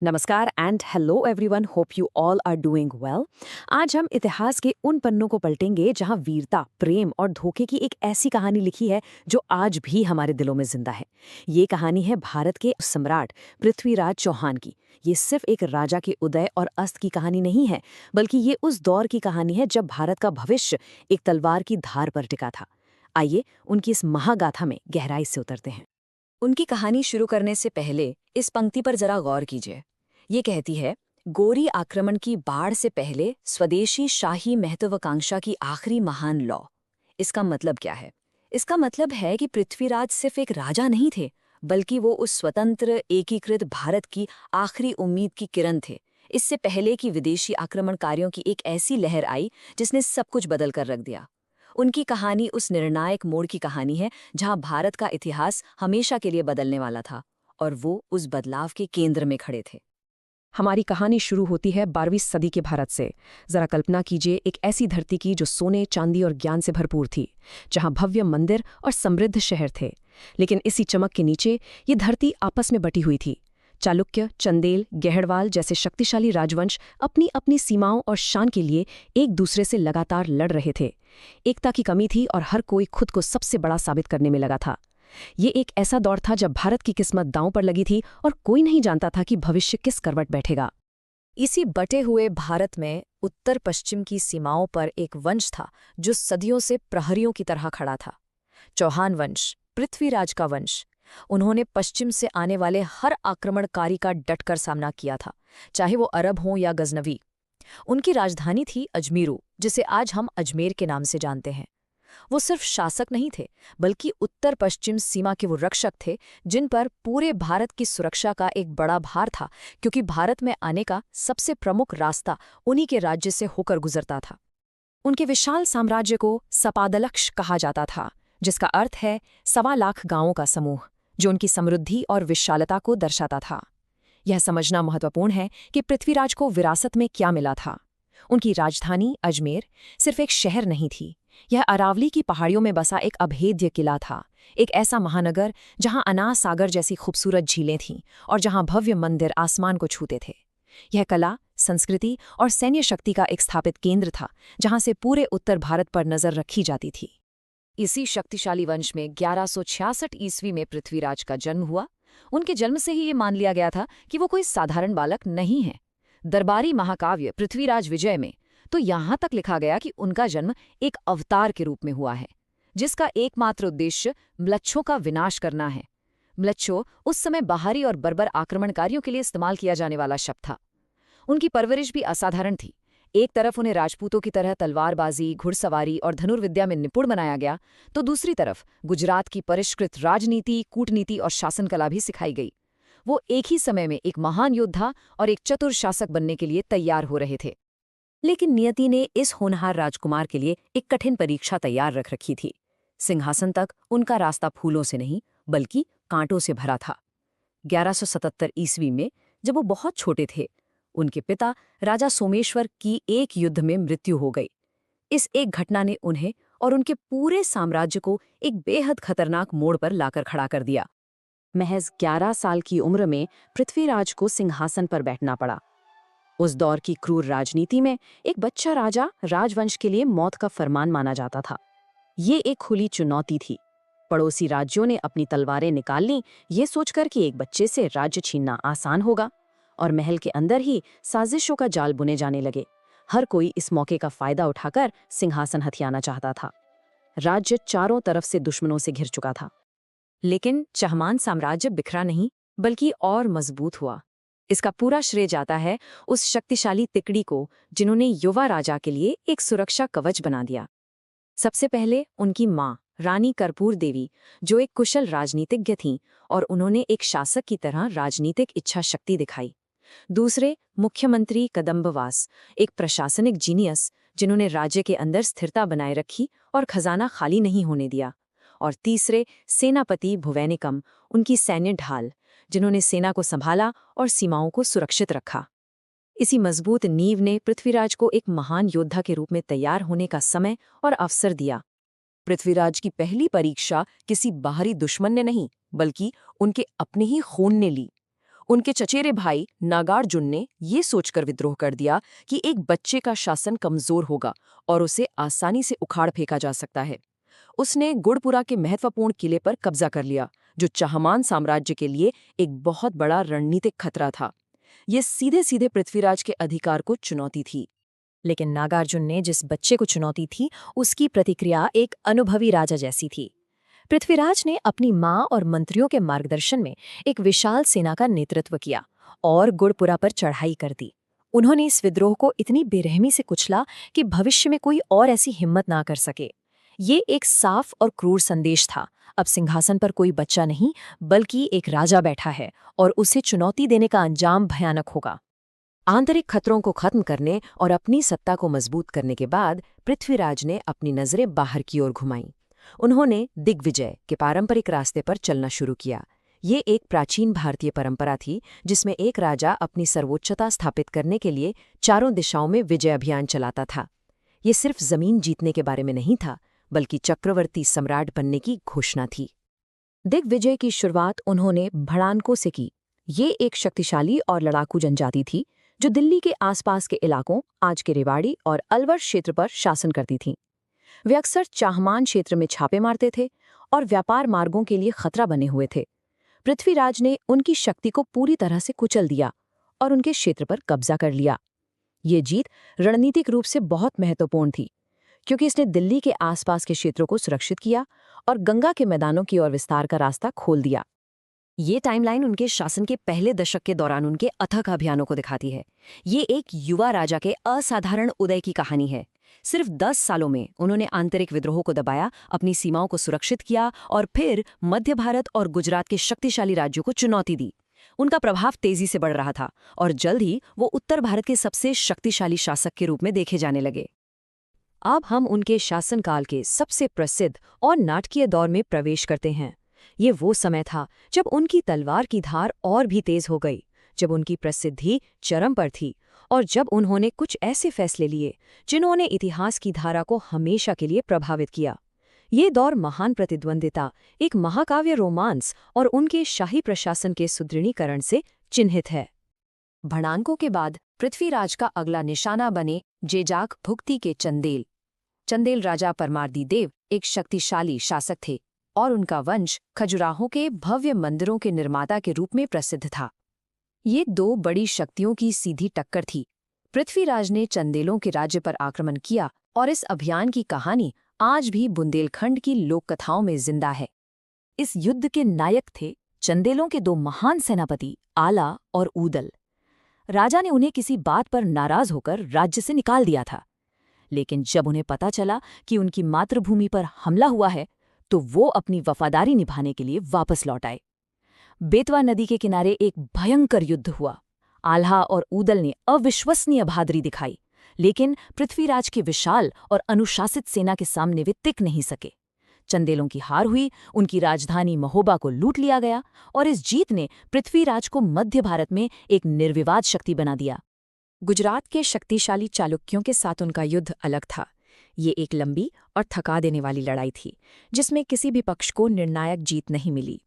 नमस्कार and hello everyone, hope you all are doing well. आज हम इतिहास के उन पन्नों को पलटेंगे जहां वीरता, प्रेम और धोखे की एक ऐसी कहानी लिखी है जो आज भी हमारे दिलों में जिंदा है। ये कहानी है भारत के सम्राट पृथ्वीराज चौहान की। ये सिर्फ एक राजा के उदय और अस्त की कहानी नहीं है, बल्कि ये उस दौर की कहानी है जब भारत का भविष्य एक तलवार की धार पर टिका था। आइए उनकी इस महागाथा में गहराई से उतरते हैं। उनकी कहानी शुरू करने से पहले इस पंक्ति पर जरा गौर कीजिए। ये कहती है, गोरी आक्रमण की बाढ़ से पहले स्वदेशी शाही महत्वाकांक्षा की आखिरी महान लौ। इसका मतलब क्या है? इसका मतलब है कि पृथ्वीराज सिर्फ एक राजा नहीं थे, बल्कि वो उस स्वतंत्र एकीकृत भारत की आखिरी उम्मीद की किरण थे। इससे पहले कि विदेशी आक्रमणकारियों की एक ऐसी लहर आई जिसने सब कुछ बदल कर रख दिया। उनकी कहानी उस निर्णायक मोड़ की कहानी है जहां भारत का इतिहास हमेशा के लिए बदलने वाला था, और वो उस बदलाव के केंद्र में खड़े थे। हमारी कहानी शुरू होती है 12वीं सदी के भारत से। जरा कल्पना कीजिए एक ऐसी धरती की जो सोने, चांदी और ज्ञान से भरपूर थी, जहां भव्य मंदिर और समृद्ध शहर थे। लेकिन इसी चमक के नीचे ये धरती आपस में बटी हुई थी। चालुक्य, चंदेल, गहड़वाल जैसे शक्तिशाली राजवंश अपनी अपनी सीमाओं और शान के लिए एक दूसरे से लगातार लड़ रहे थे। एकता की कमी थी और हर कोई खुद को सबसे बड़ा साबित करने में लगा था। ये एक ऐसा दौर था जब भारत की किस्मत दांव पर लगी थी और कोई नहीं जानता था कि भविष्य किस करवट बैठेगा। इसी बटे हुए भारत में उत्तर पश्चिम की सीमाओं पर एक वंश था जो सदियों से प्रहरियों की तरह खड़ा था। चौहान वंश, पृथ्वीराज का वंश। उन्होंने पश्चिम से आने वाले हर आक्रमणकारी का डटकर सामना किया था, चाहे वो अरब हों या गजनवी। उनकी राजधानी थी अजमीरू, जिसे आज हम अजमेर के नाम से जानते हैं। वो सिर्फ शासक नहीं थे, बल्कि उत्तर पश्चिम सीमा के वो रक्षक थे जिन पर पूरे भारत की सुरक्षा का एक बड़ा भार था, क्योंकि भारत में आने का सबसे प्रमुख रास्ता उन्हीं के राज्य से होकर गुजरता था। उनके विशाल साम्राज्य को सपादलक्ष कहा जाता था, जिसका अर्थ है 1.25 लाख गांवों का समूह, जो उनकी समृद्धि और विशालता को दर्शाता था। यह समझना महत्वपूर्ण है कि पृथ्वीराज को विरासत में क्या मिला था। उनकी राजधानी अजमेर सिर्फ एक शहर नहीं थी, यह अरावली की पहाड़ियों में बसा एक अभेद्य किला था। एक ऐसा महानगर जहां अनार सागर जैसी खूबसूरत झीलें थीं और जहां भव्य मंदिर आसमान को छूते थे। यह कला, संस्कृति और सैन्य शक्ति का एक स्थापित केंद्र था, जहां से पूरे उत्तर भारत पर नजर रखी जाती थी। इसी शक्तिशाली वंश में 1166 ईस्वी में पृथ्वीराज का जन्म हुआ। उनके जन्म से ही ये मान लिया गया था कि वो कोई साधारण बालक नहीं है। दरबारी महाकाव्य पृथ्वीराज विजय में तो यहाँ तक लिखा गया कि उनका जन्म एक अवतार के रूप में हुआ है, जिसका एकमात्र उद्देश्य म्लेच्छों का विनाश करना है। म्लेच्छो उस समय बाहरी और बर्बर आक्रमणकारियों के लिए इस्तेमाल किया जाने वाला शब्द था। उनकी परवरिश भी असाधारण थी। एक तरफ उन्हें राजपूतों की तरह तलवारबाजी, घुड़सवारी और धनुर्विद्या में निपुण बनाया गया, तो दूसरी तरफ गुजरात की परिष्कृत राजनीति, कूटनीति और शासन कला भी सिखाई गई। वो एक ही समय में एक महान योद्धा और एक चतुर शासक बनने के लिए तैयार हो रहे थे। लेकिन नियति ने इस होनहार राजकुमार के लिए एक कठिन परीक्षा तैयार रख रखी थी। सिंहासन तक उनका रास्ता फूलों से नहीं, बल्कि कांटों से भरा था। 1177 ईस्वी में, जब वो बहुत छोटे थे, उनके पिता राजा सोमेश्वर की एक युद्ध में मृत्यु हो गई। इस एक घटना ने उन्हें और उनके पूरे साम्राज्य को एक बेहद खतरनाक मोड़ पर लाकर खड़ा कर दिया। महज 11 साल की उम्र में पृथ्वीराज को सिंहासन पर बैठना पड़ा। उस दौर की क्रूर राजनीति में एक बच्चा राजा राजवंश के लिए मौत का फरमान माना जाता था। ये एक खुली चुनौती थी। पड़ोसी राज्यों ने अपनी तलवारें निकाल लीं, ये सोचकर कि एक बच्चे से राज्य छीनना आसान होगा, और महल के अंदर ही साजिशों का जाल बुने जाने लगे। हर कोई इस मौके का फायदा उठाकर सिंहासन हथियाना चाहता था। राज्य चारों तरफ से दुश्मनों से घिर चुका था। लेकिन चहमान साम्राज्य बिखरा नहीं, बल्कि और मजबूत हुआ। इसका पूरा श्रेय जाता है उस शक्तिशाली तिकड़ी को जिन्होंने युवा राजा के लिए एक सुरक्षा कवच बना दिया। सबसे पहले उनकी माँ रानी कर्पूर देवी, जो एक कुशल राजनीतिज्ञ थीं, और उन्होंने एक शासक की तरह राजनीतिक इच्छा शक्ति दिखाई। दूसरे मुख्यमंत्री कदम्बवास, एक प्रशासनिक जीनियस, जिन्होंने राज्य के अंदर स्थिरता बनाए रखी और खजाना खाली नहीं होने दिया। और तीसरे सेनापति भुवैनिकम, उनकी सैन्य ढाल, जिन्होंने सेना को संभाला और सीमाओं को सुरक्षित रखा। इसी मजबूत नींव ने पृथ्वीराज को एक महान योद्धा के रूप में तैयार होने का समय और अवसर दिया। पृथ्वीराज की पहली परीक्षा किसी बाहरी दुश्मन ने नहीं, बल्कि उनके अपने ही खून ने ली। उनके चचेरे भाई नागार्जुन ने ये सोचकर विद्रोह कर दिया कि एक बच्चे का शासन कमजोर होगा और उसे आसानी से उखाड़ फेंका जा सकता है। उसने गुड़पुरा के महत्वपूर्ण किले पर कब्जा कर लिया, जो चाहमान साम्राज्य के लिए एक बहुत बड़ा रणनीतिक खतरा था। ये सीधे सीधे पृथ्वीराज के अधिकार को चुनौती थी। लेकिन नागार्जुन ने जिस बच्चे को चुनौती थी, उसकी प्रतिक्रिया एक अनुभवी राजा जैसी थी। पृथ्वीराज ने अपनी मां और मंत्रियों के मार्गदर्शन में एक विशाल सेना का नेतृत्व किया और गुड़पुरा पर चढ़ाई कर दी। उन्होंने इस विद्रोह को इतनी बेरहमी से कुचला कि भविष्य में कोई और ऐसी हिम्मत ना कर सके। ये एक साफ और क्रूर संदेश था। अब सिंहासन पर कोई बच्चा नहीं, बल्कि एक राजा बैठा है और उसे चुनौती देने का अंजाम भयानक होगा। आंतरिक खतरों को खत्म करने और अपनी सत्ता को मजबूत करने के बाद पृथ्वीराज ने अपनी नजरें बाहर की ओर घुमाईं। उन्होंने दिग्विजय के पारंपरिक रास्ते पर चलना शुरू किया। ये एक प्राचीन भारतीय परंपरा थी जिसमें एक राजा अपनी सर्वोच्चता स्थापित करने के लिए चारों दिशाओं में विजय अभियान चलाता था। ये सिर्फ जमीन जीतने के बारे में नहीं था, बल्कि चक्रवर्ती सम्राट बनने की घोषणा थी। दिग्विजय की शुरुआत उन्होंने भड़ानकों से की। ये एक शक्तिशाली और लड़ाकू जनजाति थी जो दिल्ली के आसपास के इलाकों, आज के रेवाड़ी और अलवर क्षेत्र पर शासन करती थीं। वे अक्सर चाहमान क्षेत्र में छापे मारते थे और व्यापार मार्गों के लिए खतरा बने हुए थे। पृथ्वीराज ने उनकी शक्ति को पूरी तरह से कुचल दिया और उनके क्षेत्र पर कब्जा कर लिया। ये जीत रणनीतिक रूप से बहुत महत्वपूर्ण थी, क्योंकि इसने दिल्ली के आसपास के क्षेत्रों को सुरक्षित किया और गंगा के मैदानों की ओर विस्तार का रास्ता खोल दिया। ये टाइमलाइन उनके शासन के पहले दशक के दौरान उनके अथक अभियानों को दिखाती है। ये एक युवा राजा के असाधारण उदय की कहानी है। सिर्फ 10 सालों में उन्होंने आंतरिक विद्रोह को दबाया, अपनी सीमाओं को सुरक्षित किया और फिर मध्य भारत और गुजरात के शक्तिशाली राज्यों को चुनौती दी। उनका प्रभाव तेजी से बढ़ रहा था और जल्द ही वो उत्तर भारत के सबसे शक्तिशाली शासक के रूप में देखे जाने लगे। अब हम उनके शासनकाल के सबसे प्रसिद्ध और नाटकीय दौर में प्रवेश करते हैं। ये वो समय था जब उनकी तलवार की धार और भी तेज हो गई, जब उनकी प्रसिद्धि चरम पर थी और जब उन्होंने कुछ ऐसे फैसले लिए जिन्होंने इतिहास की धारा को हमेशा के लिए प्रभावित किया। ये दौर महान प्रतिद्वंदिता, एक महाकाव्य रोमांस और उनके शाही प्रशासन के सुदृढ़ीकरण से चिन्हित है। भड़ानकों के बाद पृथ्वीराज का अगला निशाना बने जेजाक भुक्ति के चंदेल। चंदेल राजा परमार्दी देव एक शक्तिशाली शासक थे और उनका वंश खजुराहों के भव्य मंदिरों के निर्माता के रूप में प्रसिद्ध था। ये दो बड़ी शक्तियों की सीधी टक्कर थी। पृथ्वीराज ने चंदेलों के राज्य पर आक्रमण किया और इस अभियान की कहानी आज भी बुंदेलखंड की लोककथाओं में जिंदा है। इस युद्ध के नायक थे चंदेलों के दो महान सेनापति आला और ऊदल। राजा ने उन्हें किसी बात पर नाराज होकर राज्य से निकाल दिया था, लेकिन जब उन्हें पता चला कि उनकी मातृभूमि पर हमला हुआ है, तो वो अपनी वफादारी निभाने के लिए वापस लौट आए। बेतवा नदी के किनारे एक भयंकर युद्ध हुआ। आल्हा और ऊदल ने अविश्वसनीय बहादुरी दिखाई, लेकिन पृथ्वीराज की विशाल और अनुशासित सेना के सामने वे टिक नहीं सके। चंदेलों की हार हुई, उनकी राजधानी महोबा को लूट लिया गया और इस जीत ने पृथ्वीराज को मध्य भारत में एक निर्विवाद शक्ति बना दिया। गुजरात के शक्तिशाली चालुक्यों के साथ उनका युद्ध अलग था। ये एक लंबी और थका देने वाली लड़ाई थी, जिसमें किसी भी पक्ष को निर्णायक जीत नहीं मिली।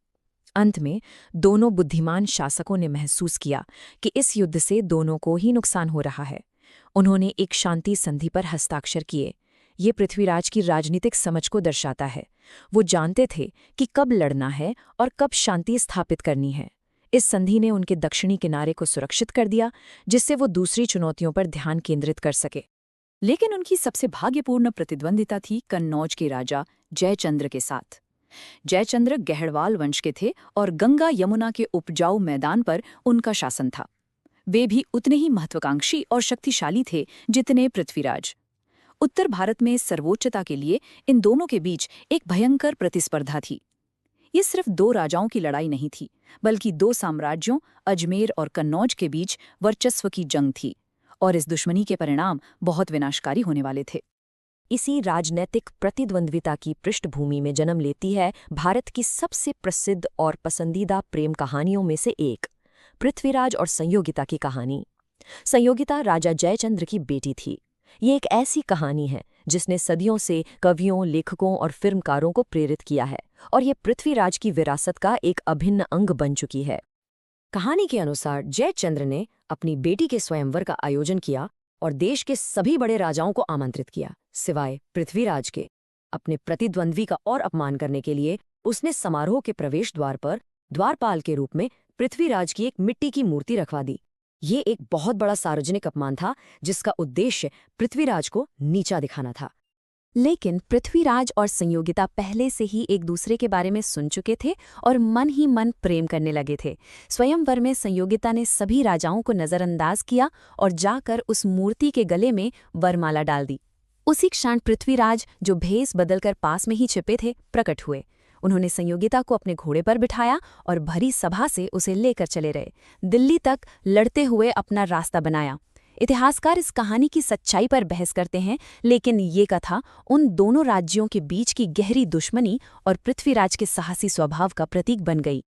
अंत में दोनों बुद्धिमान शासकों ने महसूस किया कि इस युद्ध से दोनों को ही नुकसान हो रहा है। उन्होंने एक शांति संधि पर हस्ताक्षर किए। ये पृथ्वीराज की राजनीतिक समझ को दर्शाता है। वो जानते थे कि कब लड़ना है और कब शांति स्थापित करनी है। इस संधि ने उनके दक्षिणी किनारे को सुरक्षित कर दिया, जिससे वो दूसरी चुनौतियों पर ध्यान केंद्रित कर सके। लेकिन उनकी सबसे भाग्यपूर्ण प्रतिद्वंदिता थी कन्नौज के राजा जयचंद्र के साथ। जयचंद्र गहड़वाल वंश के थे और गंगा यमुना के उपजाऊ मैदान पर उनका शासन था। वे भी उतने ही महत्वाकांक्षी और शक्तिशाली थे जितने पृथ्वीराज। उत्तर भारत में सर्वोच्चता के लिए इन दोनों के बीच एक भयंकर प्रतिस्पर्धा थी। ये सिर्फ दो राजाओं की लड़ाई नहीं थी, बल्कि दो साम्राज्यों अजमेर और कन्नौज के बीच वर्चस्व की जंग थी, और इस दुश्मनी के परिणाम बहुत विनाशकारी होने वाले थे। इसी राजनैतिक प्रतिद्वंद्विता की पृष्ठभूमि में जन्म लेती है भारत की सबसे प्रसिद्ध और पसंदीदा प्रेम कहानियों में से एक, पृथ्वीराज और संयोगिता की कहानी। संयोगिता राजा जयचंद्र की बेटी थी। ये एक ऐसी कहानी है जिसने सदियों से कवियों, लेखकों और फिल्मकारों को प्रेरित किया है, और ये पृथ्वीराज की विरासत का एक अभिन्न अंग बन चुकी है। कहानी के अनुसार जयचंद्र ने अपनी बेटी के स्वयंवर का आयोजन किया और देश के सभी बड़े राजाओं को आमंत्रित किया, सिवाय पृथ्वीराज के। अपने प्रतिद्वंद्वी का और अपमान करने के लिए उसने समारोह के प्रवेश द्वार पर द्वारपाल के रूप में पृथ्वीराज की एक मिट्टी की मूर्ति रखवा दी। ये एक बहुत बड़ा सार्वजनिक अपमान था जिसका उद्देश्य पृथ्वीराज को नीचा दिखाना था। लेकिन पृथ्वीराज और संयोगिता पहले से ही एक दूसरे के बारे में सुन चुके थे और मन ही मन प्रेम करने लगे थे। स्वयंवर में संयोगिता ने सभी राजाओं को नजरअंदाज किया और जाकर उस मूर्ति के गले में वरमाला डाल दी। उसी क्षण पृथ्वीराज, जो भेष बदलकर पास में ही छिपे थे, प्रकट हुए। उन्होंने संयोगिता को अपने घोड़े पर बिठाया और भरी सभा से उसे लेकर चले रहे। दिल्ली तक लड़ते हुए अपना रास्ता बनाया। इतिहासकार इस कहानी की सच्चाई पर बहस करते हैं, लेकिन ये कथा उन दोनों राज्यों के बीच की गहरी दुश्मनी और पृथ्वीराज के साहसी स्वभाव का प्रतीक बन गई।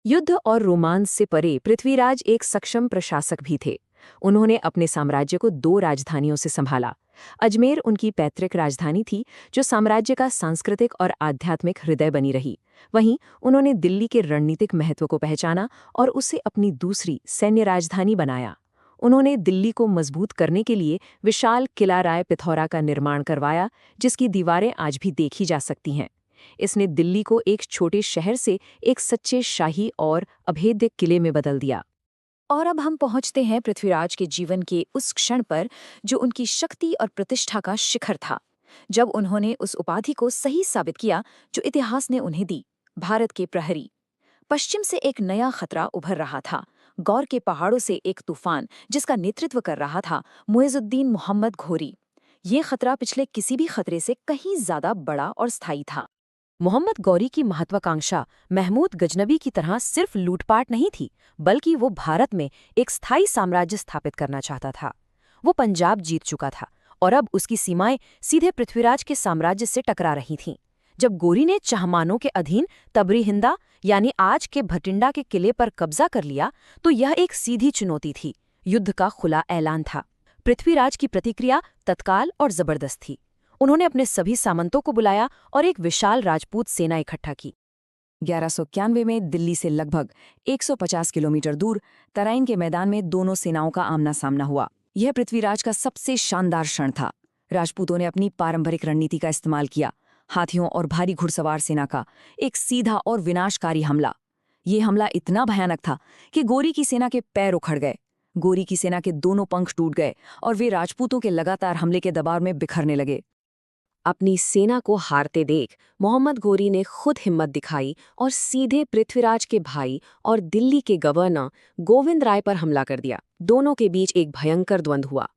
युद्ध और रोमांस से परे पृथ्वीराज एक सक्षम प्रशासक भी थे। उन्होंने अपने साम्राज्य को 2 राजधानियों से संभाला। अजमेर उनकी पैतृक राजधानी थी, जो साम्राज्य का सांस्कृतिक और आध्यात्मिक हृदय बनी रही। वहीं उन्होंने दिल्ली के रणनीतिक महत्व को पहचाना और उसे अपनी दूसरी सैन्य राजधानी बनाया। उन्होंने दिल्ली को मजबूत करने के लिए विशाल किला राय पिथौरा का निर्माण करवाया, जिसकी दीवारें आज भी देखी जा सकती हैं। इसने दिल्ली को एक छोटे शहर से एक सच्चे शाही और अभेद्य किले में बदल दिया। और अब हम पहुंचते हैं पृथ्वीराज के जीवन के उस क्षण पर जो उनकी शक्ति और प्रतिष्ठा का शिखर था, जब उन्होंने उस उपाधि को सही साबित किया जो इतिहास ने उन्हें दी, भारत के प्रहरी। पश्चिम से एक नया खतरा उभर रहा था, गौर के पहाड़ों से एक तूफान जिसका नेतृत्व कर रहा था मुइजुद्दीन मोहम्मद घोरी। ये खतरा पिछले किसी भी खतरे से कहीं ज्यादा बड़ा और स्थायी था। मोहम्मद गौरी की महत्वाकांक्षा महमूद गजनबी की तरह सिर्फ लूटपाट नहीं थी, बल्कि वो भारत में एक स्थायी साम्राज्य स्थापित करना चाहता था। वो पंजाब जीत चुका था और अब उसकी सीमाएं सीधे पृथ्वीराज के साम्राज्य से टकरा रही थीं। जब गौरी ने चाहमानों के अधीन तबरी हिंदा यानी आज के भटिंडा के किले पर कब्जा कर लिया, तो यह एक सीधी चुनौती थी, युद्ध का खुला ऐलान था। पृथ्वीराज की प्रतिक्रिया तत्काल और जबरदस्त थी। उन्होंने अपने सभी सामंतों को बुलाया और एक विशाल राजपूत सेना इकट्ठा की। 1191 में दिल्ली से लगभग 150 किलोमीटर दूर तराइन के मैदान में दोनों सेनाओं का आमना सामना हुआ। यह पृथ्वीराज का सबसे शानदार क्षण था। राजपूतों ने अपनी पारंपरिक रणनीति का इस्तेमाल किया, हाथियों और भारी घुड़सवार सेना का एक सीधा और विनाशकारी हमला। ये हमला इतना भयानक था कि गौरी की सेना के पैर उखड़ गए। गौरी की सेना के दोनों पंख टूट गए और वे राजपूतों के लगातार हमले के दबाव में बिखरने लगे। अपनी सेना को हारते देख मोहम्मद गौरी ने खुद हिम्मत दिखाई और सीधे पृथ्वीराज के भाई और दिल्ली के गवर्नर गोविंद राय पर हमला कर दिया। दोनों के बीच एक भयंकर द्वंद्व हुआ।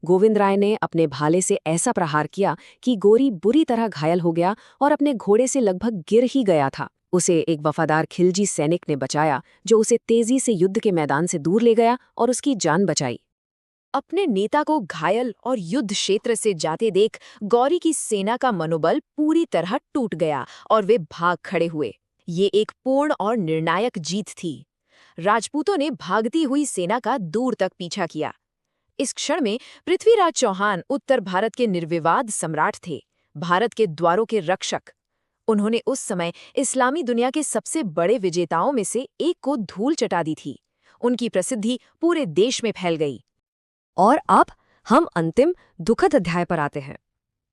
गोविंद राय ने अपने भाले से ऐसा प्रहार किया कि गौरी बुरी तरह घायल हो गया और अपने घोड़े से लगभग गिर ही गया था। उसे एक वफादार खिलजी सैनिक ने बचाया, जो उसे तेजी से युद्ध के मैदान से दूर ले गया और उसकी जान बचाई। अपने नेता को घायल और युद्ध क्षेत्र से जाते देख गौरी की सेना का मनोबल पूरी तरह टूट गया और वे भाग खड़े हुए। ये एक पूर्ण और निर्णायक जीत थी। राजपूतों ने भागती हुई सेना का दूर तक पीछा किया। इस क्षण में पृथ्वीराज चौहान उत्तर भारत के निर्विवाद सम्राट थे, भारत के द्वारों के रक्षक। उन्होंने उस समय इस्लामी दुनिया के सबसे बड़े विजेताओं में से एक को धूल चटा दी थी। उनकी प्रसिद्धि पूरे देश में फैल गई। और अब हम अंतिम दुखद अध्याय पर आते हैं।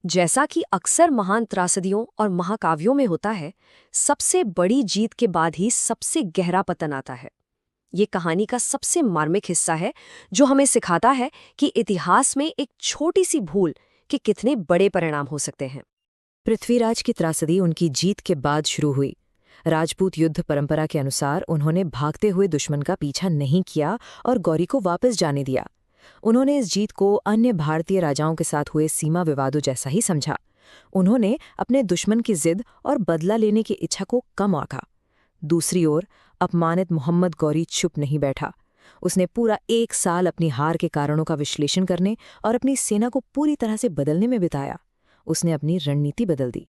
जैसा कि अक्सर महान त्रासदियों और महाकाव्यों में होता है, सबसे बड़ी जीत के बाद ही सबसे गहरा पतन आता है। ये कहानी का सबसे मार्मिक हिस्सा है, जो हमें सिखाता है कि इतिहास में एक छोटी सी भूल के कितने बड़े परिणाम हो सकते हैं। पृथ्वीराज की त्रासदी उनकी जीत के बाद शुरू हुई। राजपूत युद्ध परंपरा के अनुसार उन्होंने भागते हुए दुश्मन का पीछा नहीं किया और गौरी को वापस जाने दिया। उन्होंने इस जीत को अन्य भारतीय राजाओं के साथ हुए सीमा विवादों जैसा ही समझा। उन्होंने अपने दुश्मन की जिद और बदला लेने की इच्छा को कम आंका। दूसरी ओर अपमानित मोहम्मद गौरी चुप नहीं बैठा। उसने पूरा 1 साल अपनी हार के कारणों का विश्लेषण करने और अपनी सेना को पूरी तरह से बदलने में बिताया। उसने अपनी रणनीति बदल दी।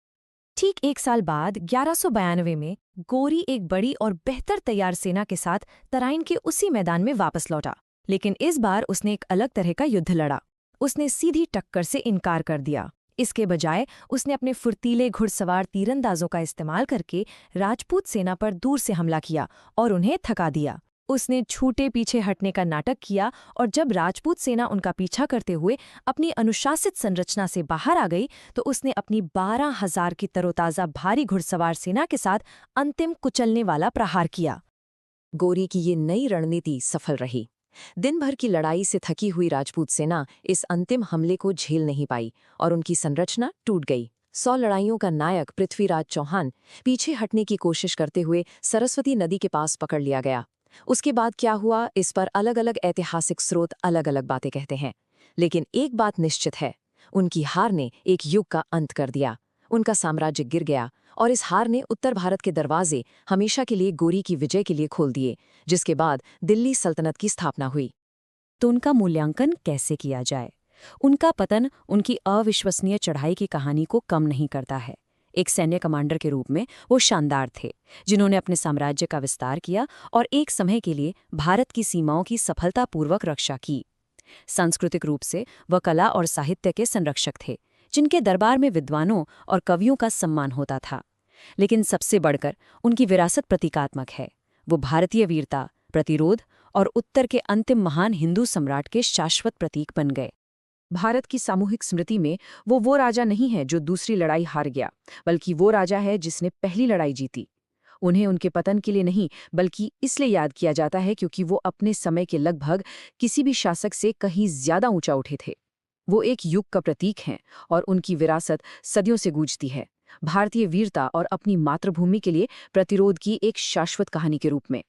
ठीक 1 साल बाद 1192 में गौरी एक बड़ी और बेहतर तैयार सेना के साथ तराइन के उसी मैदान में वापस लौटा, लेकिन इस बार उसने एक अलग तरह का युद्ध लड़ा। उसने सीधी टक्कर से इनकार कर दिया। इसके बजाय उसने अपने फुर्तीले घुड़सवार तीरंदाजों का इस्तेमाल करके राजपूत सेना पर दूर से हमला किया और उन्हें थका दिया। उसने छूटे पीछे हटने का नाटक किया और जब राजपूत सेना उनका पीछा करते हुए अपनी अनुशासित संरचना से बाहर आ गई तो उसने अपनी 12,000 की तरोताज़ा भारी घुड़सवार सेना के साथ अंतिम कुचलने वाला प्रहार किया। गोरी की ये नई रणनीति सफल रही। दिन भर की लड़ाई से थकी हुई राजपूत सेना इस अंतिम हमले को झेल नहीं पाई और उनकी संरचना टूट गई। 100 लड़ाइयों का नायक पृथ्वीराज चौहान पीछे हटने की कोशिश करते हुए सरस्वती नदी के पास पकड़ लिया गया। उसके बाद क्या हुआ, इस पर अलग अलग ऐतिहासिक स्रोत अलग अलग बातें कहते हैं, लेकिन एक बात निश्चित है, उनकी हार ने एक युग का अंत कर दिया। उनका साम्राज्य गिर गया और इस हार ने उत्तर भारत के दरवाजे हमेशा के लिए गोरी की विजय के लिए खोल दिए, जिसके बाद दिल्ली सल्तनत की स्थापना हुई। तो उनका मूल्यांकन कैसे किया जाए? उनका पतन उनकी अविश्वसनीय चढ़ाई की कहानी को कम नहीं करता है। एक सैन्य कमांडर के रूप में वो शानदार थे, जिन्होंने अपने साम्राज्य का विस्तार किया और एक समय के लिए भारत की सीमाओं की सफलतापूर्वक रक्षा की। सांस्कृतिक रूप से वह कला और साहित्य के संरक्षक थे, जिनके दरबार में विद्वानों और कवियों का सम्मान होता था। लेकिन सबसे बढ़कर उनकी विरासत प्रतीकात्मक है। वो भारतीय वीरता, प्रतिरोध और उत्तर के अंतिम महान हिंदू सम्राट के शाश्वत प्रतीक बन गए। भारत की सामूहिक स्मृति में वो राजा नहीं है जो दूसरी लड़ाई हार गया, बल्कि वो राजा है जिसने पहली लड़ाई जीती। उन्हें उनके पतन के लिए नहीं, बल्कि इसलिए याद किया जाता है क्योंकि वो अपने समय के लगभग किसी भी शासक से कहीं ज्यादा ऊंचा उठे थे। वो एक युग का प्रतीक हैं और उनकी विरासत सदियों से गूंजती है, भारतीय वीरता और अपनी मातृभूमि के लिए प्रतिरोध की एक शाश्वत कहानी के रूप में।